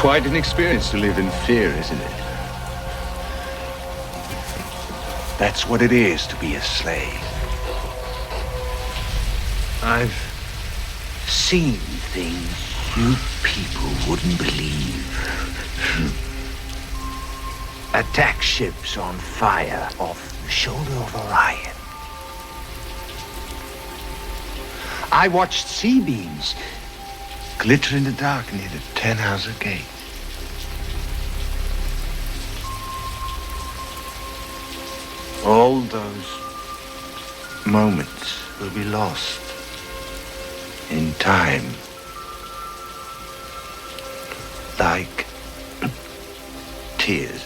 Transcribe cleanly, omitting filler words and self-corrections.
Quite an experience to live in fear, isn't it? That's what it is to be a slave. I've seen things you people wouldn't believe. Attack ships on fire off the shoulder of Orion. I watched C-beams glitter in the dark near the Tannhauser Gate. All those moments will be lost in time. Like tears.